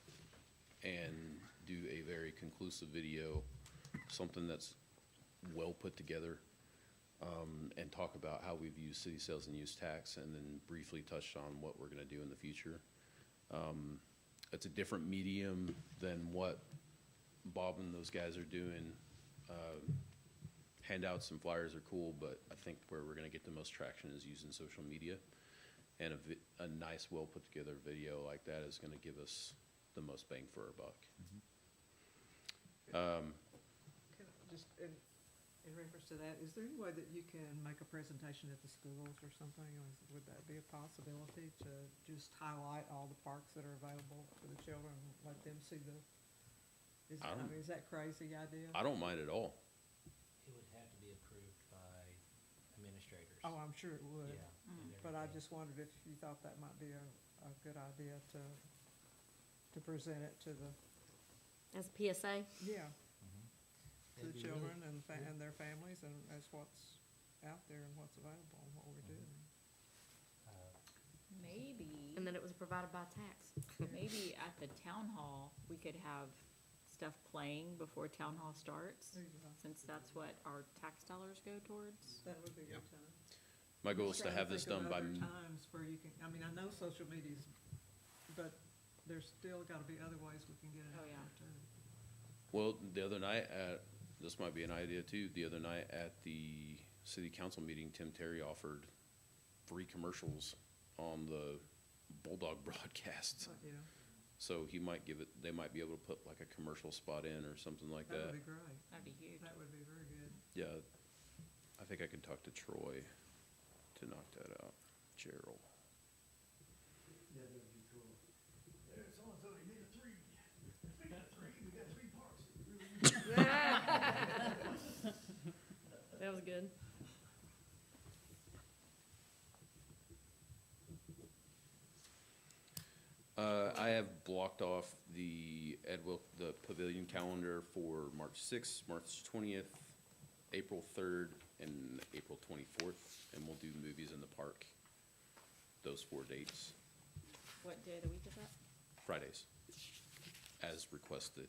D: and do a very conclusive video, something that's well put together, and talk about how we've used city sales and use tax, and then briefly touch on what we're gonna do in the future. It's a different medium than what Bob and those guys are doing. Handouts and flyers are cool, but I think where we're gonna get the most traction is using social media. And a nice, well-put-together video like that is gonna give us the most bang for our buck.
G: Can I just, in reference to that, is there any way that you can make a presentation at the schools or something? Or would that be a possibility to just highlight all the parks that are available for the children, and let them see
D: I don't-
G: is that crazy idea?
D: I don't mind at all.
B: It would have to be approved by administrators.
G: Oh, I'm sure it would.
B: Yeah. and
G: But I
B: everything.
G: just wondered if you thought that might be a good idea to present it to the,
C: As a PSA?
G: yeah, to
B: It'd
G: the
B: be really-
G: children and their families, and as what's out there and what's available and what we're doing.
B: uh,
J: maybe,
C: And then it was provided by tax.
J: maybe at the town hall, we could have stuff playing before town hall starts,
G: There you go.
J: since that's what our tax dollars go towards.
G: That would be a
H: Yeah.
G: good time.
D: My goal is to
G: Trying
D: have this
G: think of
D: done by,
G: other times where you can, I mean, I know social media's, but there's still gotta be other ways we can get it
C: Oh,
G: out
C: yeah.
G: there too.
D: well, the other night this might be an idea too, the other night at the city council meeting, Tim Terry offered free commercials on the Bulldog broadcasts.
G: But, you know,
D: So he might they might be able to put like a commercial spot in or something like
G: that
D: that.
G: would be great.
J: That'd be huge.
G: That would be very good.
D: Yeah, I think I can talk to Troy to knock that out. Gerald.
A: Yeah, that would be cool. There's so-and-so, he made a 3. We got 3, we got 3 parks.
C: That was good.
D: I have blocked off the the pavilion calendar for March 6th, March 20th, April 3rd, and April 24th, and we'll do movies in the park those 4 dates,
J: What day of the week is that?
D: Fridays, as requested.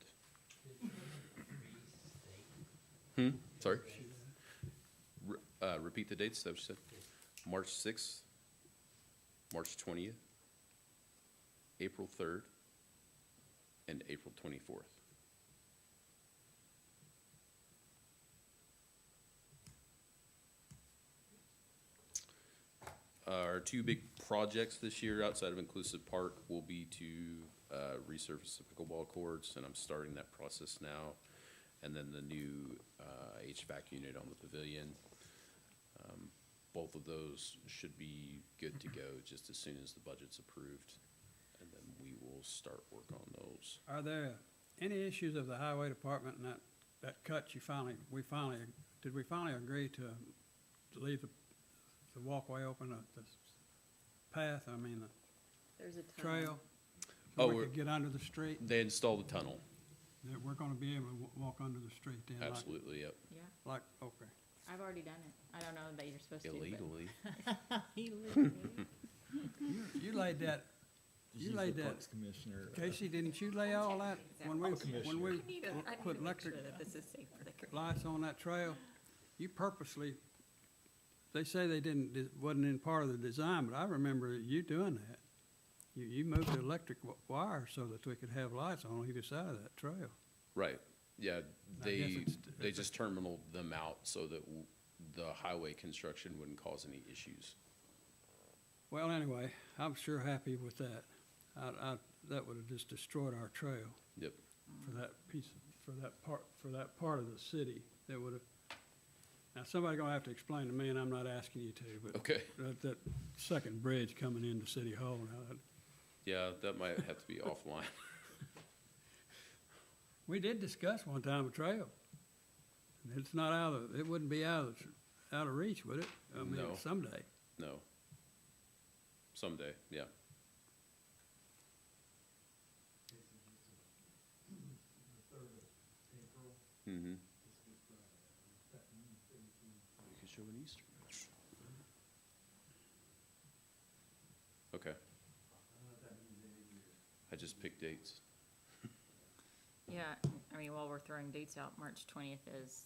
D: Sorry? Repeat the dates, that what you said? March 6th, March 20th, April 3rd, and April 24th. Our 2 big projects this year outside of Inclusive Park will be to resurface the pickleball courts, and I'm starting that process now. And then the new HVAC unit on the pavilion. Both of those should be good to go just as soon as the budget's approved. And then we will start work on those.
I: Are there any issues of the highway department and that cut did we finally agree to leave the walkway open, the path, I mean, the
C: There's a ton.
I: trail?
D: Oh,
I: So we
D: we're-
I: could get under the street,
D: They installed the tunnel,
I: that we're gonna be able to walk under the street then?
D: absolutely, yep,
J: Yeah,
I: Okay.
J: I've already done it. I don't know that you're supposed to. but-
D: illegally.
J: Illegally.
I: You laid that,
H: Use
I: laid
H: the
I: that-
H: Parks Commissioner.
I: Casey, didn't you lay all that when we put electric
J: This is safe for the.
I: lights on that trail? You purposely, they say it wasn't in part of the design, but I remember you doing that. You moved the electric wire so that we could have lights on either side of that trail.
D: Right, yeah,
I: I guess
D: they
I: it's-
D: just terminaled them out so that the highway construction wouldn't cause any issues.
I: Well, anyway, I'm sure happy with that. That would have just destroyed our trail
D: Yep,
I: for that piece, for that part of the city. That would have, now somebody gonna have to explain to me, and I'm not asking you to, but
D: okay,
I: that second bridge coming into City Hall now,
D: yeah, that might have to be offline.
I: we did discuss one time a trail. And it's not it wouldn't be out of reach, would it? I mean,
D: No.
I: someday.
D: No. Someday, yeah.
A: The 3rd of April,
D: Mm-hmm.
A: this Good Friday.
D: We could show an Easter. Okay,
A: I don't know if that means any year.
D: I just picked dates.
J: Yeah, I mean, while we're throwing dates out, March 20th is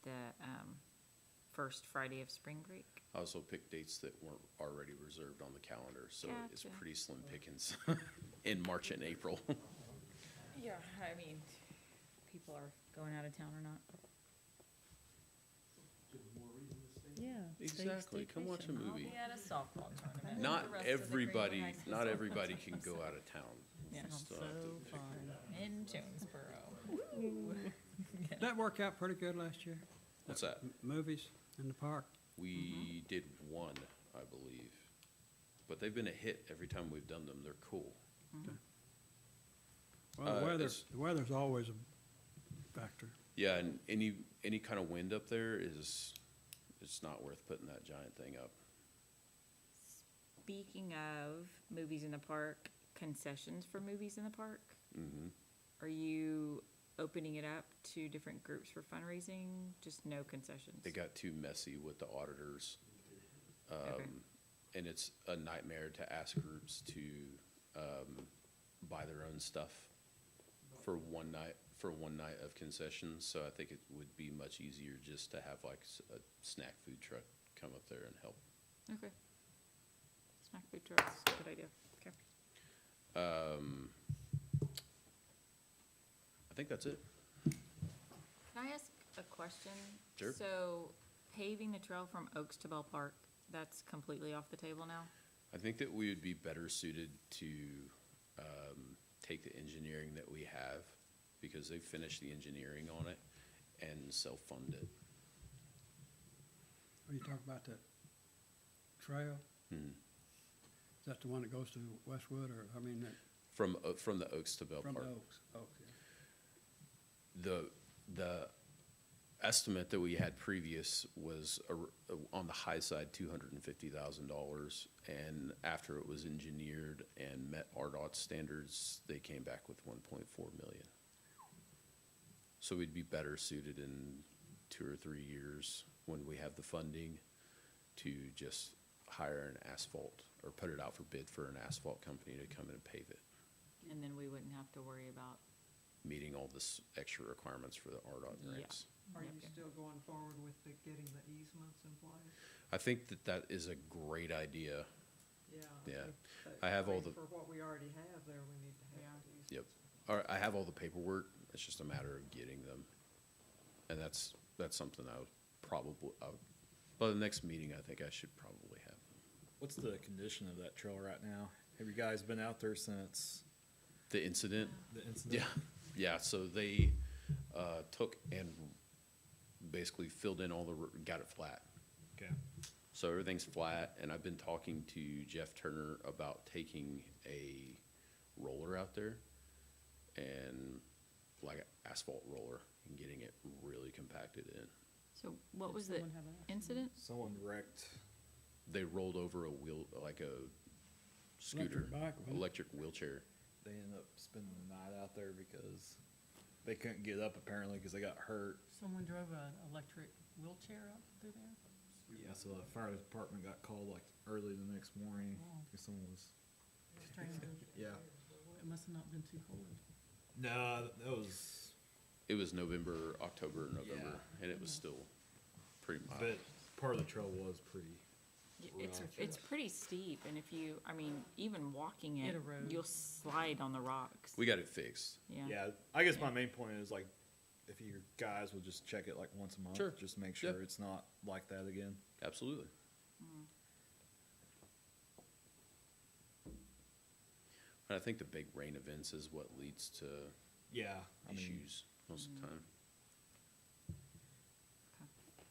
J: the first Friday of spring break.
D: I also picked dates that weren't already reserved on the calendar, so it's
J: Gotcha.
D: pretty slim pickings in March and April.
J: Yeah, I mean, people are going out of town or not.
A: Give them more reason to stay.
J: Yeah.
D: Exactly, come watch a
J: I'll
D: movie.
J: be at a softball tournament. with
D: Not
J: the rest of the Greenwood
D: everybody,
J: High School
D: not
J: softball
D: everybody
J: team,
D: can go
J: so-
D: out of town.
J: Yeah.
D: You still have to pick-
J: In Jonesboro.
I: Did that work out pretty good last year?
D: What's that?
I: Movies in the park?
D: We did one, I believe, but they've been a hit every time we've done them. They're cool.
I: Well, the
D: it's-
I: weather's always a factor.
D: Yeah, and any kind of wind up there it's not worth putting that giant thing up.
J: Speaking of movies in the park, concessions for movies in the park,
D: Mm-hmm.
J: are you opening it up to different groups for fundraising? Just no concessions?
D: It got too messy with the auditors.
J: Okay.
D: And it's a nightmare to ask groups to buy their own stuff for one night of concessions. So I think it would be much easier just to have like a snack food truck come up there and help
J: Okay. Snack food trucks, good idea. Okay.
D: I think that's it.
J: Can I ask a question?
D: Sure.
J: So paving the trail from Oaks to Bell Park, that's completely off the table now?
D: I think that we would be better suited to take the engineering that we have, because they've finished the engineering on it, and self-fund it.
I: Are you talking about that trail?
D: Hmm.
I: Is that the one that goes to Westwood, or, I mean, that,
D: From the Oaks to Bell
I: from the
D: Park.
I: Oaks, yeah.
D: The estimate that we had previous was on the high side, $250,000. And after it was engineered and met RDOT standards, they came back with 1.4 million. So we'd be better suited in 2 or 3 years when we have the funding to just hire an asphalt, or put it out for bid for an asphalt company to come in and pave it,
J: And then we wouldn't have to worry about,
D: meeting all this extra requirements for the RDOT
J: Yeah.
D: grants.
G: Are you
J: Okay.
G: still going forward with getting the easements in place?
D: I think that that is a great idea.
G: Yeah.
D: Yeah.
G: think
D: I have all
G: mean,
D: the-
G: For what we already have there, we need to have
J: Yeah.
G: the easements.
D: Yep. I have all the paperwork, it's just a matter of getting them. And that's something I would probably, by the next meeting, I think I should probably have them.
H: What's the condition of that trail right now? Have you guys been out there since
D: The incident,
H: the incident?
D: yeah, so they took and basically filled in got it flat.
H: Okay.
D: So everything's flat, and I've been talking to Jeff Turner about taking a roller out there, and like an asphalt roller, and getting it really compacted in.
J: so what
E: Did
J: was the
E: someone have an accident?
J: incident?
H: Someone wrecked.
D: They rolled over a wheel, like a scooter,
I: Electric bike, wasn't it?
D: electric wheelchair.
H: They ended up spending the night out there because they couldn't get up apparently because they got hurt.
E: Someone drove an electric wheelchair up through there?
H: Yeah, so the fire department got called like early the next morning
E: Wow.
H: because someone was.
E: Strangers.
H: Yeah.
E: It must have not been too cold.
H: No, that was.
D: It was November, November, and it was still pretty mild.
H: But part of the trail was pretty.
J: It's,
H: rough.
J: it's pretty steep, and if you, I mean, even walking it,
E: It erodes.
J: you'll slide on the rocks.
D: We got it fixed.
J: Yeah.
H: Yeah, I guess my main point is like, if you guys will just check it like once a month,
D: Sure.
H: just make sure
D: Yeah.
H: it's not like that again.
D: Absolutely. And I think the big rain events is what leads to
H: Yeah, I mean,
D: issues most of the time.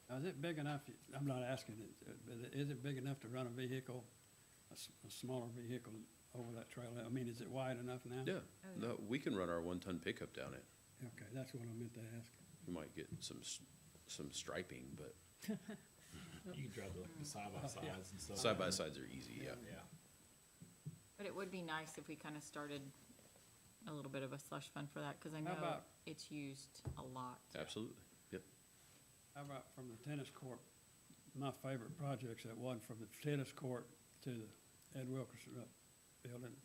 I: Now, is it big enough, I'm not asking it, but is it big enough to run a vehicle, a smaller vehicle over that trail? I mean, is it wide enough now?
D: Yeah, no, we can run our 1-ton pickup down it.
I: Okay, that's what I meant to ask.
D: We might get some striping, but
H: you can drive like the side by sides and stuff.
D: side by sides are easy, yeah.
H: Yeah.
J: But it would be nice if we kind of started a little bit of a slush fund for that, because I know
I: about-
J: it's used a lot.
D: Absolutely, yep.
I: How about from the tennis court? My favorite project's that one from the tennis court to the Ed Wilkerson building.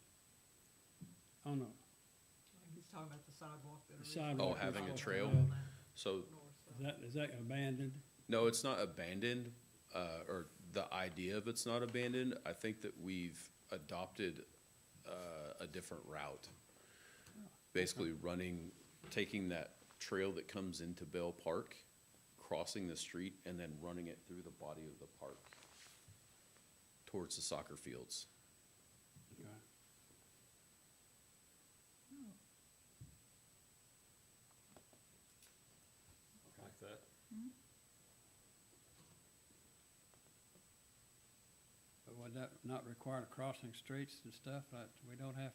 I: Oh, no,
G: He's talking about the sidewalk that.
I: the
G: originally-
I: sidewalk.
D: Oh, having a
I: was-
D: trail?
I: yeah.
D: So,
G: North side.
I: Is that abandoned?
D: no, it's not abandoned, or the idea of it's not abandoned. I think that we've adopted a different route. Basically taking that trail that comes into Bell Park, crossing the street, and then running it through the body of the park towards the soccer fields.
I: Okay.
H: Like that.
I: But would that not require crossing streets and stuff? We don't have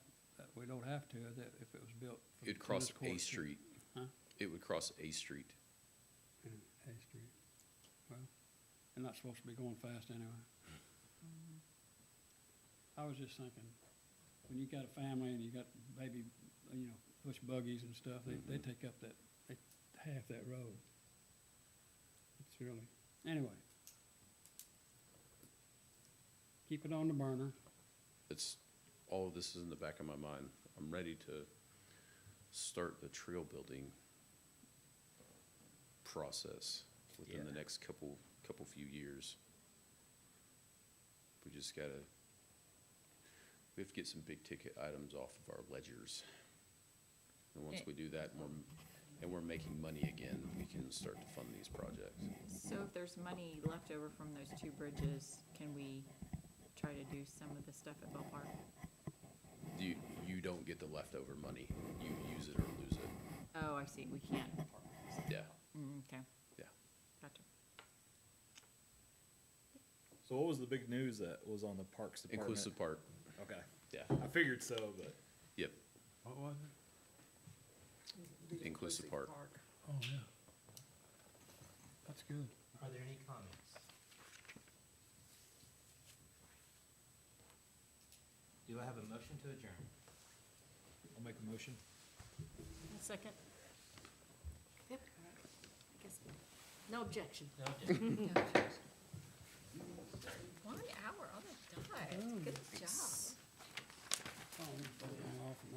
I: to, if it was built. from
D: It'd cross
I: tennis court
D: A
I: to-
D: Street.
I: Huh?
D: It would cross A Street.
I: Yeah, A Street. Well, they're not supposed to be going fast anyway. I was just thinking, when you got a family and you got baby, push buggies and stuff, they take up half that road. It's really, anyway. Keep it on the burner.
D: All of this is in the back of my mind. I'm ready to start the trail building process within the
H: Yeah.
D: next couple few years. We just gotta, we have to get some big ticket items off of our ledgers. And once we do that, and we're making money again, we can start to fund these projects.
J: So if there's money left over from those two bridges, can we try to do some of the stuff at Bell Park?
D: You don't get the leftover money. You use it or lose it.
J: Oh, I see, we can't.
D: Yeah,
J: Okay,
D: yeah.
J: gotcha.
H: So what was the big news that was on the Parks Department?
D: Inclusive Park,
H: Okay,
D: yeah,
H: I figured so, but
D: yep,
I: What was it?
G: The
D: Inclusive Park.
I: Oh, yeah. That's good.
B: Are there any comments? Do I have a motion to adjourn?
H: I'll make a motion.
E: Second?
C: Yep. I guess, no objection.
B: No objection.
C: 1 hour on the dot. Good job.
I: Oh, off and